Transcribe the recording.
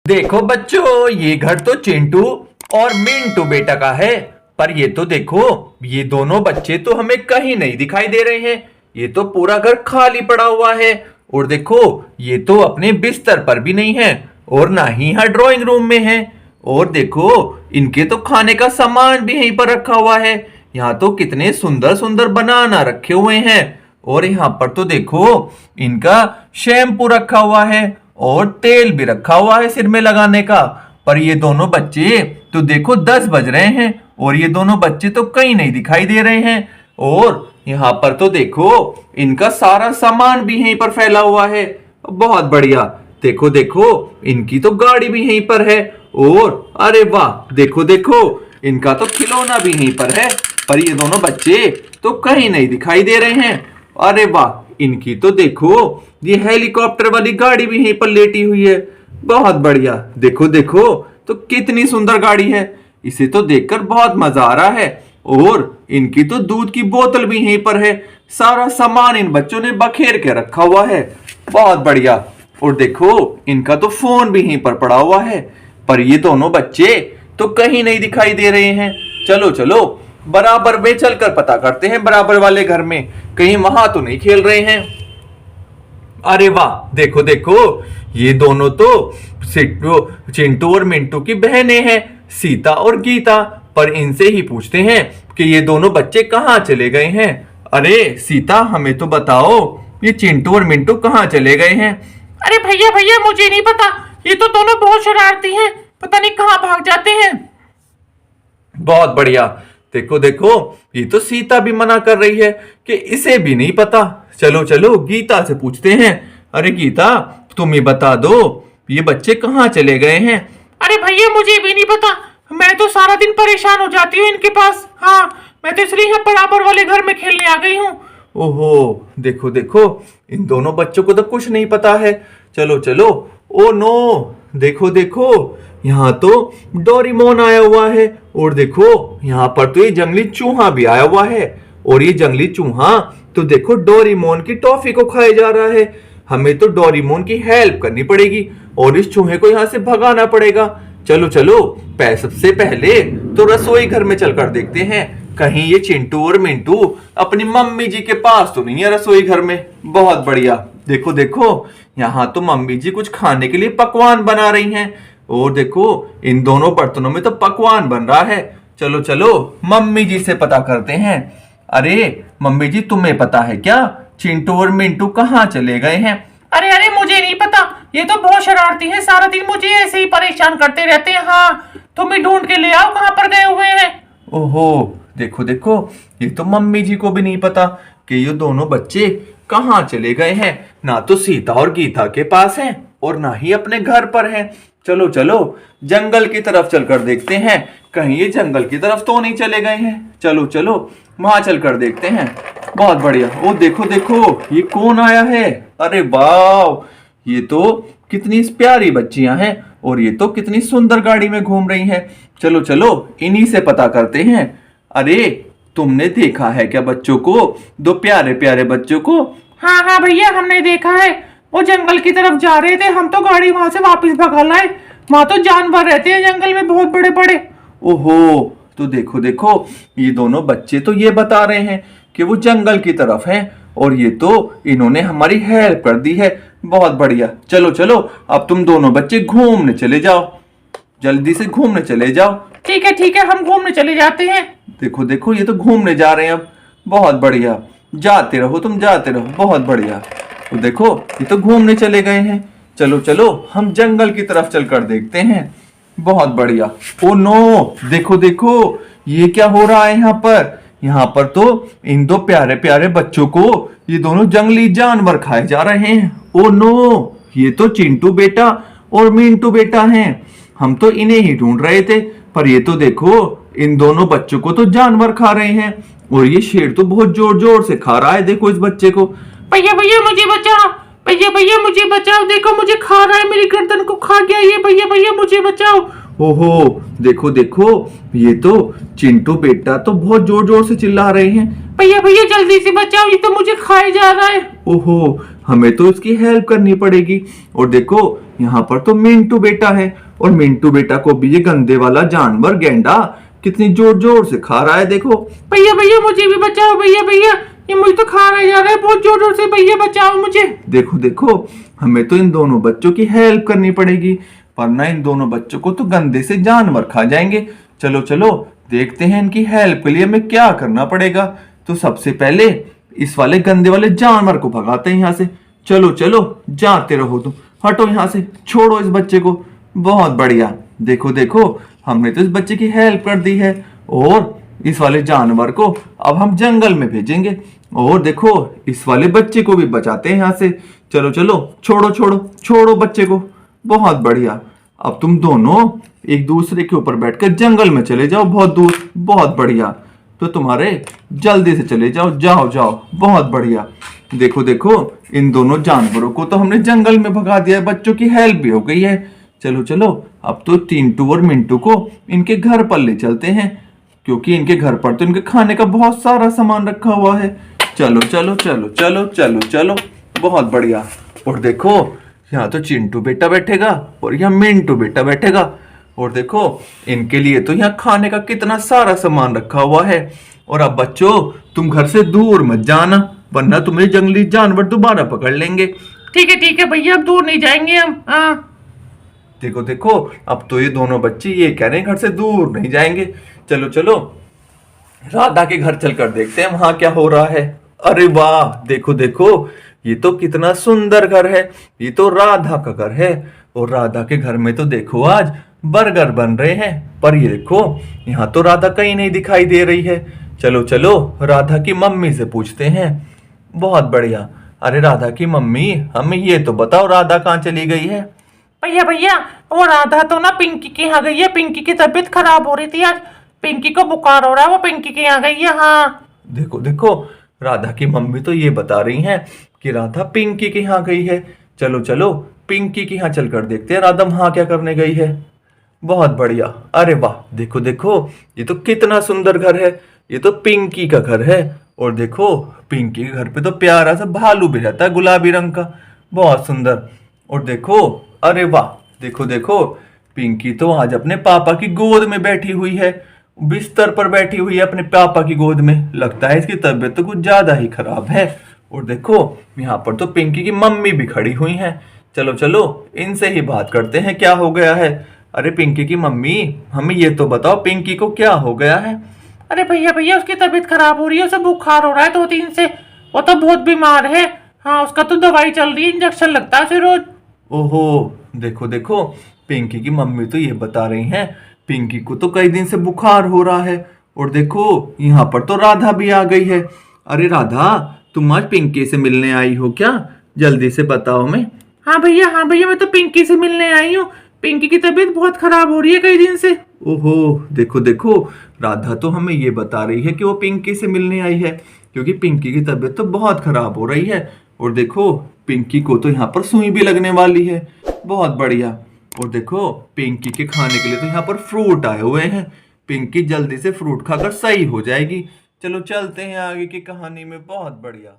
देखो बच्चों, ये घर तो चिंटू और मिंटू बेटा का है। पर ये तो देखो, ये दोनों बच्चे तो हमें कहीं नहीं दिखाई दे रहे हैं। ये तो पूरा घर खाली पड़ा हुआ है। और देखो, ये तो अपने बिस्तर पर भी नहीं है और ना ही यहाँ ड्राइंग रूम में है। और देखो, इनके तो खाने का सामान भी यहीं पर रखा हुआ है। यहाँ तो कितने सुंदर सुंदर बनाना रखे हुए हैं। और यहाँ पर तो देखो, इनका शैम्पू रखा हुआ है और तेल भी रखा हुआ है सिर में लगाने का। पर ये दोनों बच्चे तो देखो 10 बज रहे हैं और ये दोनों बच्चे तो कहीं नहीं दिखाई दे रहे हैं। और यहाँ पर तो देखो, इनका सारा सामान भी यहीं पर फैला हुआ है। बहुत बढ़िया। देखो देखो, इनकी तो गाड़ी भी यहीं पर है। और अरे वाह, देखो देखो, इनका तो खिलौना भी यहीं पर है। पर ये दोनों बच्चे तो कहीं नहीं दिखाई दे रहे हैं। अरे वाह, इनकी तो देखो, ये हेलीकॉप्टर वाली गाड़ी भी यहीं पर लेटी हुई है। बहुत बढ़िया। देखो देखो, तो कितनी सुंदर गाड़ी है। इसे तो देखकर बहुत मजा आ रहा है। और इनकी तो दूध की बोतल भी यहीं पर है। सारा सामान इन बच्चों ने बखेर के रखा हुआ है। बहुत बढ़िया। और देखो, इनका तो फोन भी यहीं पर पड़ा हुआ है। पर ये दोनों बच्चे तो कहीं नहीं दिखाई दे रहे हैं। चलो चलो, बराबर में चलकर पता करते हैं बराबर वाले घर में, कहीं वहां तो नहीं खेल रहे हैं। अरे वाह, देखो देखो, ये दोनों तो चिंटू और मिंटू की बहनें हैं, सीता और गीता। पर इनसे ही पूछते हैं कि ये दोनों बच्चे कहाँ चले गए हैं। अरे सीता, हमें तो बताओ, ये चिंटू और मिंटू कहाँ चले गए हैं। अरे भैया भैया, मुझे नहीं पता। ये तो दोनों बहुत शरारती हैं, पता नहीं कहाँ भाग जाते हैं। बहुत बढ़िया। देखो देखो, ये तो सीता भी मना कर रही है कि इसे भी नहीं पता। चलो चलो, गीता से पूछते हैं। अरे गीता, तुम ही बता दो, ये बच्चे कहाँ चले गए हैं। अरे भैया, मुझे भी नहीं पता। मैं तो सारा दिन परेशान हो जाती हूँ इनके पास। हाँ, मैं तो इसलिए यहाँ बराबर वाले घर में खेलने आ गई हूँ। ओहो, देखो देखो, इन दोनों बच्चों को तो कुछ नहीं पता है। चलो चलो। ओ नो, देखो देखो, यहाँ तो डोरेमोन आया हुआ है। और देखो, यहाँ पर तो ये जंगली चूहा भी आया हुआ है। और ये जंगली चूहा तो देखो डोरेमोन की टॉफी को खाए जा रहा है। हमें तो डोरेमोन की हेल्प करनी पड़ेगी और इस चूहे को यहाँ से भगाना पड़ेगा। चलो चलो, सबसे पहले तो रसोई घर में चलकर देखते हैं, कहीं ये चिंटू और मिंटू अपनी मम्मी जी के पास तो नहीं है रसोई घर में। बहुत बढ़िया। देखो देखो, यहाँ तो मम्मी जी कुछ खाने के लिए पकवान बना रही हैं। और देखो, इन दोनों बर्तनों में तो पकवान बन रहा है। चलो चलो, मम्मी जी से पता करते हैं। अरे मम्मी जी, तुम्हें पता है क्या, चिंटू और मिंटू कहाँ चले गए हैं। अरे अरे, मुझे नहीं पता। ये तो बहुत शरारती है, सारा दिन मुझे ऐसे ही परेशान करते रहते हैं। हाँ, तुम ही ढूंढ के ले आओ कहाँ पर गए हुए हैं। ओहो, देखो देखो, ये तो मम्मी जी को भी नहीं पता कि ये दोनों बच्चे कहाँ चले गए हैं। ना तो सीता और गीता के पास हैं और ना ही अपने घर पर हैं। चलो चलो, जंगल की तरफ चलकर देखते हैं, कहीं ये जंगल की तरफ तो नहीं चले गए हैं। चलो चलो, वहां चलकर देखते हैं। बहुत बढ़िया। ओ देखो देखो, ये कौन आया है। अरे वाह, ये तो कितनी प्यारी बच्चियां हैं और ये तो कितनी सुंदर गाड़ी में घूम रही हैं। चलो चलो, इन्हीं से पता करते हैं। अरे, तुमने देखा है क्या बच्चों को, दो प्यारे प्यारे बच्चों को। हाँ हाँ भैया, हमने देखा है। वो जंगल की तरफ जा रहे थे, हम तो गाड़ी वहां से वापस भगा लाए। वहां तो जानवर रहते हैं जंगल में, बहुत बड़े बड़े। ओहो, तो देखो देखो, ये दोनों बच्चे तो ये बता रहे हैं कि वो जंगल की तरफ हैं और ये तो इन्होंने हमारी हेल्प कर दी है। बहुत बढ़िया। चलो चलो, अब तुम दोनों बच्चे घूमने चले जाओ, जल्दी से घूमने चले जाओ। ठीक है, हम घूमने चले जाते हैं। देखो देखो, ये तो घूमने जा रहे हैं अब। बहुत बढ़िया, जाते रहो, तुम जाते रहो। बहुत बढ़िया। तो देखो, ये तो घूमने चले गए हैं। चलो चलो, हम जंगल की तरफ चलकर देखते हैं। बहुत बढ़िया। ओ नो, देखो देखो, ये क्या हो रहा है यहाँ पर। यहाँ पर तो इन दो प्यारे प्यारे बच्चों को ये दोनों जंगली जानवर खाए जा रहे हैं। ओ नो, ये तो चिंटू बेटा और मिंटू बेटा हैं। हम तो इन्हें ही ढूंढ रहे थे, पर ये तो देखो, इन दोनों बच्चों को तो जानवर खा रहे हैं। और ये शेर तो बहुत जोर जोर से खा रहा है। देखो इस बच्चे को। भैया भैया, मुझे बचाओ। भैया भैया, मुझे बचाओ। देखो, मुझे खा रहा है, मेरी गर्दन को खा गया ये। भैया भैया, मुझे बचाओ। ओहो, देखो देखो, ये तो चिंटू बेटा तो बहुत जोर जोर से चिल्ला रहे हैं। भैया भैया, जल्दी से बचाओ, ये तो मुझे खाए जा रहा है। ओहो, हमें तो इसकी हेल्प करनी पड़ेगी। और देखो, यहाँ पर तो मिंटू बेटा है और मिंटू बेटा को भी ये गंदे वाला जानवर गेंडा कितनी जोर जोर से खा रहा है। देखो भैया भैया मुझे भी बचाओ, भैया भैया ये मुझे तो खा रहा जा रहा है बहुत जोर जोर से, भैया बचाओ मुझे। देखो देखो हमें तो इन दोनों बच्चों की हेल्प करनी पड़ेगी, वरना इन दोनों बच्चों को तो गंदे से जानवर खा जाएंगे। चलो चलो देखते हैं इनकी हेल्प के लिए हमें क्या करना पड़ेगा। तो सबसे पहले इस वाले गंदे वाले जानवर को भगाते हैं यहाँ से। चलो चलो जाते रहो तुम, हटो यहाँ से, छोड़ो इस बच्चे को। बहुत बढ़िया, देखो देखो हमने तो इस बच्चे की हेल्प कर दी है और इस वाले जानवर को अब हम जंगल में भेजेंगे। और देखो इस वाले बच्चे को भी बचाते हैं यहाँ से। चलो चलो छोड़ो छोड़ो छोड़ो बच्चे को। बहुत बढ़िया, अब तुम दोनों एक दूसरे के ऊपर बैठकर जंगल में चले जाओ बहुत दूर। बहुत बढ़िया, तो तुम्हारे जल्दी से चले जाओ, जाओ जाओ। बहुत बढ़िया, देखो देखो इन दोनों जानवरों को तो हमने जंगल में भगा दिया है, बच्चों की हेल्प भी हो गई है। चलो चलो अब तो टिंटू और मिंटू को इनके घर पर ले चलते हैं, क्योंकि इनके घर पर तो इनके खाने का बहुत सारा सामान रखा हुआ है। चलो चलो चलो चलो चलो चलो, बहुत बढ़िया। और देखो यहाँ तो चिंटू बेटा बैठेगा और यहाँ मिंटू बेटा बैठेगा। और देखो इनके लिए तो यहाँ खाने का कितना सारा सामान रखा हुआ है। और अब बच्चों तुम घर से दूर मत जाना, वरना तुम्हें जंगली जानवर दोबारा पकड़ लेंगे। ठीक है भैया, अब दूर नहीं जाएंगे हम। हाँ देखो देखो अब तो ये दोनों बच्चे ये कह रहे हैं घर से दूर नहीं जाएंगे। चलो चलो राधा के घर चलकर देखते हैं वहां क्या हो रहा है। अरे वाह, देखो देखो ये तो कितना सुंदर घर है, ये तो राधा का घर है। और राधा के घर में तो देखो आज बर्गर बन रहे हैं, पर ये देखो यहाँ तो राधा कहीं नहीं दिखाई दे रही है। चलो चलो राधा की मम्मी से पूछते हैं। बहुत बढ़िया, अरे राधा की मम्मी हमें ये तो बताओ राधा कहाँ चली गई है। भैया भैया वो राधा तो ना पिंकी के यहाँ गई है, पिंकी की तबीयत खराब हो रही थी आज, पिंकी को बुखार हो रहा है, वो पिंकी के यहाँ गई है। हाँ देखो देखो राधा की मम्मी तो ये बता रही हैं कि राधा पिंकी के यहाँ गई है। चलो चलो पिंकी के यहाँ चलकर देखते हैं राधा वहां क्या करने गई है। बहुत बढ़िया, अरे वाह, देखो देखो ये तो कितना सुंदर घर है, ये तो पिंकी का घर है। और देखो पिंकी के घर पे तो प्यारा सा भालू भी रहता है गुलाबी रंग का, बहुत सुंदर। और देखो अरे वाह, देखो देखो पिंकी तो आज अपने पापा की गोद में बैठी हुई है, बिस्तर पर बैठी हुई है अपने पापा की गोद में। लगता है इसकी तबीयत तो कुछ ज्यादा ही खराब है। और देखो यहाँ पर तो पिंकी की मम्मी भी खड़ी हुई हैं। चलो चलो इनसे ही बात करते हैं क्या हो गया है। अरे पिंकी की मम्मी हमें ये तो बताओ पिंकी को क्या हो गया है। अरे भैया भैया उसकी तबीयत खराब हो रही है, उसे बुखार हो रहा है 2 दिन से, वो तो बहुत बीमार है। हाँ उसका तो दवाई चल रही है, इंजेक्शन लगता है उसे रोज। ओहो, देखो देखो पिंकी की मम्मी तो ये बता रही हैं पिंकी को तो कई दिन से बुखार हो रहा है। और देखो यहाँ पर तो राधा भी आ गई है। अरे राधा तुम आज पिंकी से मिलने आई हो क्या, जल्दी से बताओ हमें। हाँ भैया मैं तो पिंकी से मिलने आई हूँ, पिंकी की तबीयत बहुत खराब हो रही है कई दिन से। ओहो, देखो देखो राधा तो हमें ये बता रही है कि वो पिंकी से मिलने आई है, क्योंकि पिंकी की तबीयत तो बहुत खराब हो रही है। और देखो पिंकी को तो यहाँ पर सुई भी लगने वाली है। बहुत बढ़िया, और देखो पिंकी के खाने के लिए तो यहाँ पर फ्रूट आए हुए हैं, पिंकी जल्दी से फ्रूट खाकर सही हो जाएगी। चलो चलते हैं आगे की कहानी में। बहुत बढ़िया।